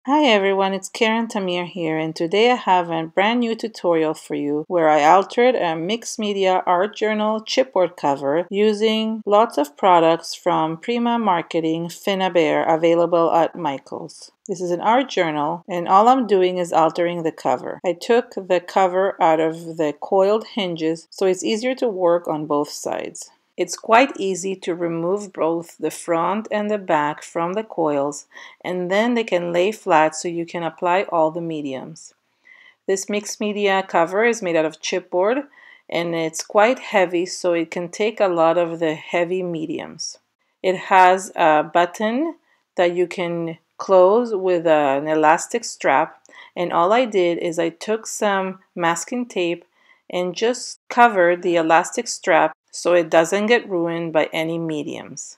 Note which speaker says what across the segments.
Speaker 1: Hi everyone, it's Karen Tamir here, and today I have a brand new tutorial for you where I altered a mixed media art journal chipboard cover using lots of products from Prima Marketing Finnabair available at Michaels. This is an art journal, and all I'm doing is altering the cover. I took the cover out of the coiled hinges so it's easier to work on both sides. It's quite easy to remove both the front and the back from the coils, and then they can lay flat so you can apply all the mediums. This mixed media cover is made out of chipboard and it's quite heavy, so it can take a lot of the heavy mediums. It has a button that you can close with an elastic strap, and all I did is I took some masking tape and just covered the elastic strap so it doesn't get ruined by any mediums.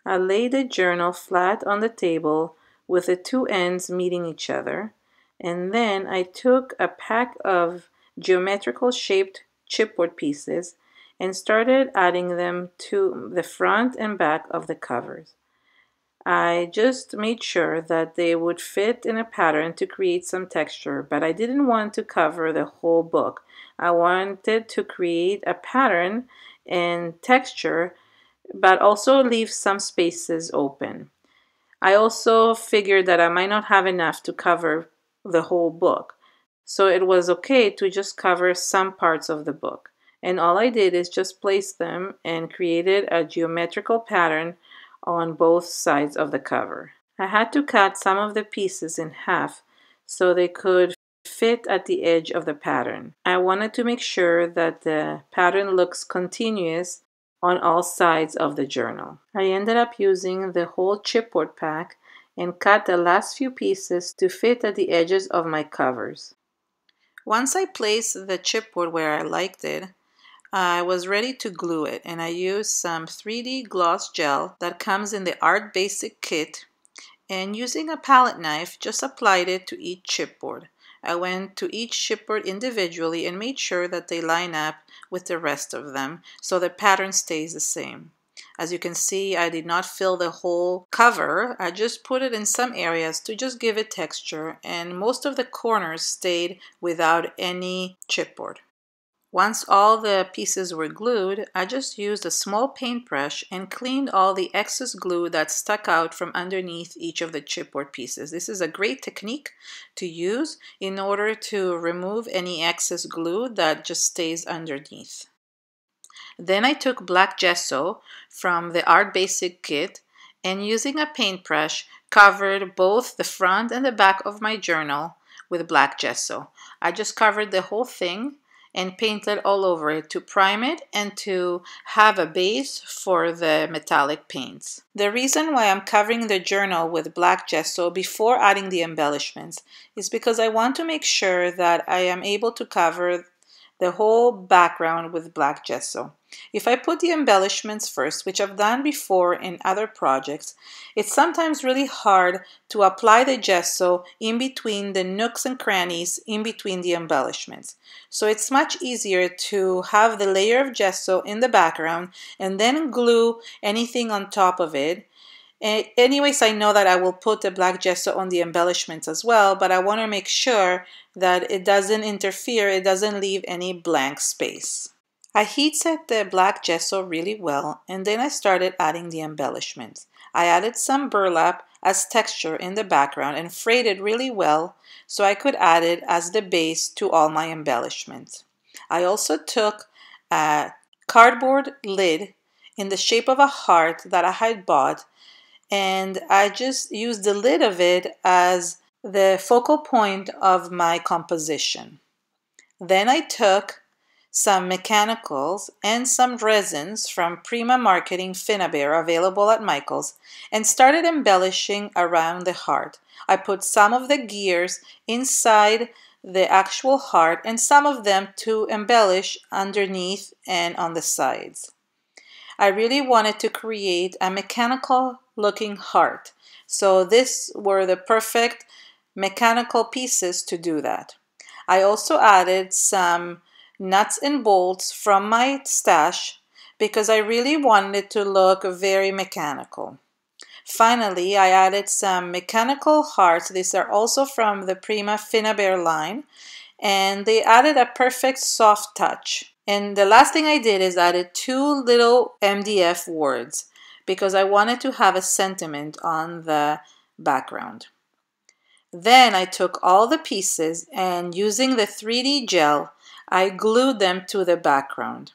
Speaker 1: I laid the journal flat on the table with the two ends meeting each other, and then I took a pack of geometrical shaped chipboard pieces and started adding them to the front and back of the covers. I just made sure that they would fit in a pattern to create some texture, but I didn't want to cover the whole book. I wanted to create a pattern and texture, but also leave some spaces open. I also figured that I might not have enough to cover the whole book, so it was okay to just cover some parts of the book. And all I did is just place them and created a geometrical pattern on both sides of the cover. I had to cut some of the pieces in half so they could fit at the edge of the pattern. I wanted to make sure that the pattern looks continuous on all sides of the journal. I ended up using the whole chipboard pack and cut the last few pieces to fit at the edges of my covers. Once I placed the chipboard where I liked it, I was ready to glue it, and I used some 3D gloss gel that comes in the Art Basic kit, and using a palette knife just applied it to each chipboard. I went to each chipboard individually and made sure that they line up with the rest of them so the pattern stays the same. As you can see, I did not fill the whole cover. I just put it in some areas to just give it texture, and most of the corners stayed without any chipboard. Once all the pieces were glued, I just used a small paintbrush and cleaned all the excess glue that stuck out from underneath each of the chipboard pieces. This is a great technique to use in order to remove any excess glue that just stays underneath. Then I took black gesso from the Art Basic kit and using a paintbrush covered both the front and the back of my journal with black gesso. I just covered the whole thing and painted all over it to prime it and to have a base for the metallic paints. The reason why I'm covering the journal with black gesso before adding the embellishments is because I want to make sure that I am able to cover the whole background with black gesso. If I put the embellishments first, which I've done before in other projects, it's sometimes really hard to apply the gesso in between the nooks and crannies in between the embellishments. So it's much easier to have the layer of gesso in the background and then glue anything on top of it. Anyways, I know that I will put the black gesso on the embellishments as well, but I want to make sure that it doesn't interfere, it doesn't leave any blank space. I heat set the black gesso really well, and then I started adding the embellishments. I added some burlap as texture in the background and frayed it really well so I could add it as the base to all my embellishments. I also took a cardboard lid in the shape of a heart that I had bought, and I just used the lid of it as the focal point of my composition. Then I took some mechanicals and some resins from Prima Marketing Finnabair available at Michaels and started embellishing around the heart. I put some of the gears inside the actual heart and some of them to embellish underneath and on the sides. I really wanted to create a mechanical looking heart. So these were the perfect mechanical pieces to do that. I also added some nuts and bolts from my stash because I really wanted it to look very mechanical. Finally, I added some mechanical hearts. These are also from the Prima Finnabair line, and they added a perfect soft touch. And the last thing I did is added 2 little MDF words because I wanted to have a sentiment on the background. Then I took all the pieces and using the 3D gel, I glued them to the background.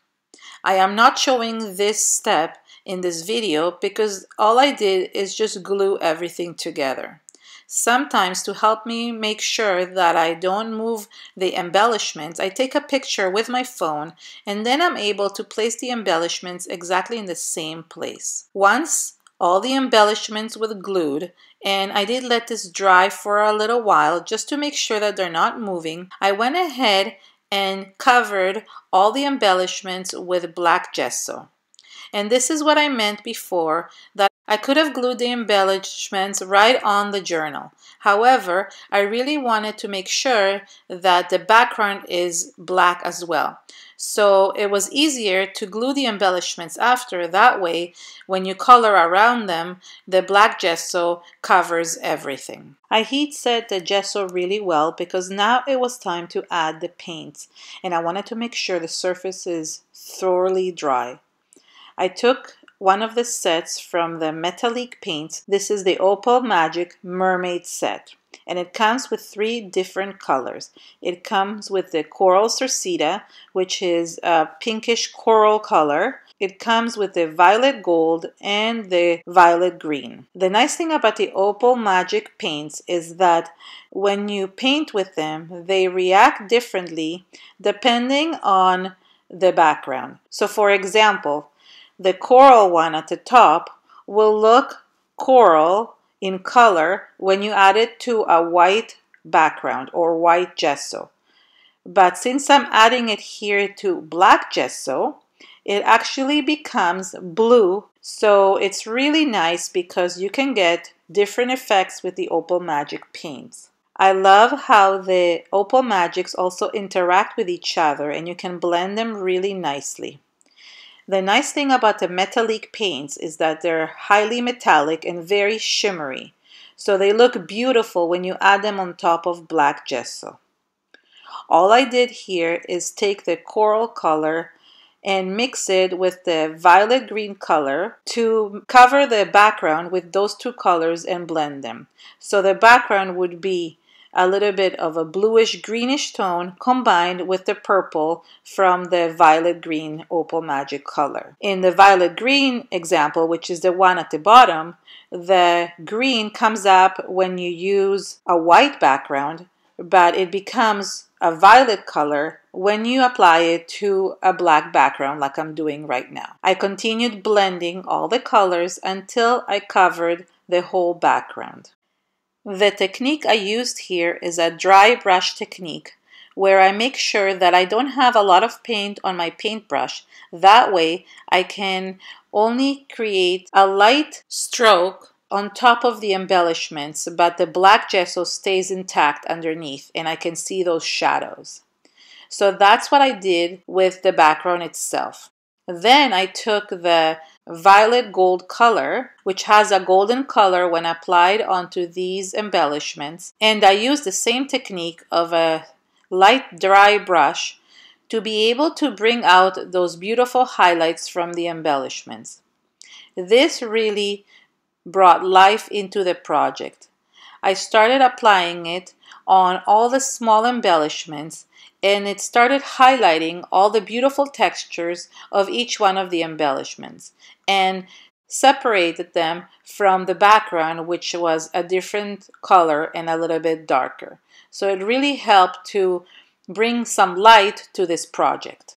Speaker 1: I am not showing this step in this video because all I did is just glue everything together. Sometimes to help me make sure that I don't move the embellishments, I take a picture with my phone and then I'm able to place the embellishments exactly in the same place. Once all the embellishments were glued, and I did let this dry for a little while just to make sure that they're not moving, I went ahead and covered all the embellishments with black gesso. And this is what I meant before, that I could have glued the embellishments right on the journal. However, I really wanted to make sure that the background is black as well. So it was easier to glue the embellishments after. That way, when you color around them, the black gesso covers everything. I heat set the gesso really well because now it was time to add the paints, and I wanted to make sure the surface is thoroughly dry. I took one of the sets from the Metallic Paints. This is the Opal Magic Mermaid set, and it comes with 3 different colors. It comes with the Coral Cercita, which is a pinkish coral color. It comes with the violet gold and the violet green. The nice thing about the Opal Magic paints is that when you paint with them, they react differently depending on the background. So for example, the coral one at the top will look coral in color when you add it to a white background or white gesso. But since I'm adding it here to black gesso, it actually becomes blue. So it's really nice because you can get different effects with the Opal Magic paints. I love how the Opal Magics also interact with each other and you can blend them really nicely. The nice thing about the Metallic paints is that they're highly metallic and very shimmery. So they look beautiful when you add them on top of black gesso. All I did here is take the coral color and mix it with the violet green color to cover the background with those 2 colors and blend them. So the background would be a little bit of a bluish greenish tone combined with the purple from the violet green Opal Magic color. In the violet green example, which is the one at the bottom, the green comes up when you use a white background, but it becomes a violet color when you apply it to a black background like I'm doing right now. I continued blending all the colors until I covered the whole background. The technique I used here is a dry brush technique where I make sure that I don't have a lot of paint on my paintbrush. That way I can only create a light stroke on top of the embellishments, but the black gesso stays intact underneath and I can see those shadows. So that's what I did with the background itself. Then I took the violet gold color, which has a golden color when applied onto these embellishments, and I used the same technique of a light dry brush to be able to bring out those beautiful highlights from the embellishments. This really brought life into the project. I started applying it on all the small embellishments and it started highlighting all the beautiful textures of each one of the embellishments and separated them from the background, which was a different color and a little bit darker. So it really helped to bring some light to this project.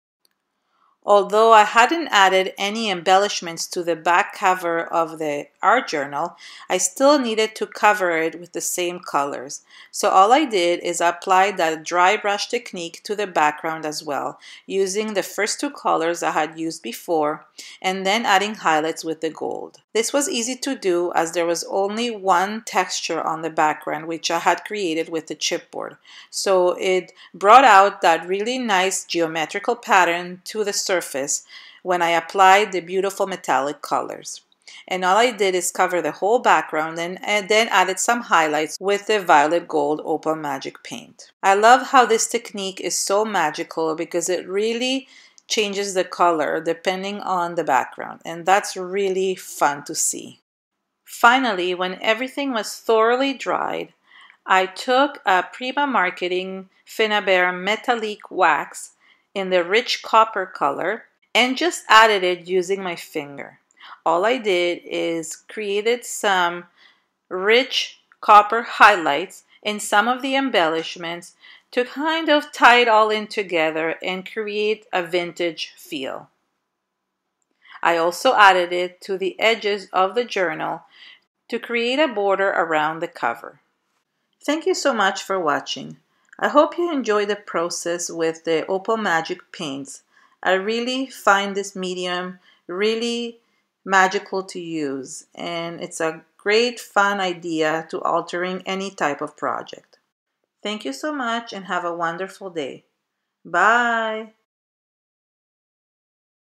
Speaker 1: Although I hadn't added any embellishments to the back cover of the art journal, I still needed to cover it with the same colors. So all I did is apply that dry brush technique to the background as well, using the first 2 colors I had used before, and then adding highlights with the gold. This was easy to do as there was only one texture on the background, which I had created with the chipboard. So it brought out that really nice geometrical pattern to the surface when I applied the beautiful metallic colors. And all I did is cover the whole background and then added some highlights with the violet gold opal magic paint. I love how this technique is so magical because it really changes the color depending on the background, and that's really fun to see. Finally, when everything was thoroughly dried, I took a Prima Marketing Finnabair Metallic wax in the rich copper color and just added it using my finger. All I did is created some rich copper highlights in some of the embellishments to kind of tie it all in together and create a vintage feel. I also added it to the edges of the journal to create a border around the cover. Thank you so much for watching. I hope you enjoy the process with the Opal Magic paints. I really find this medium really magical to use, and it's a great fun idea to altering any type of project. Thank you so much and have a wonderful day. Bye!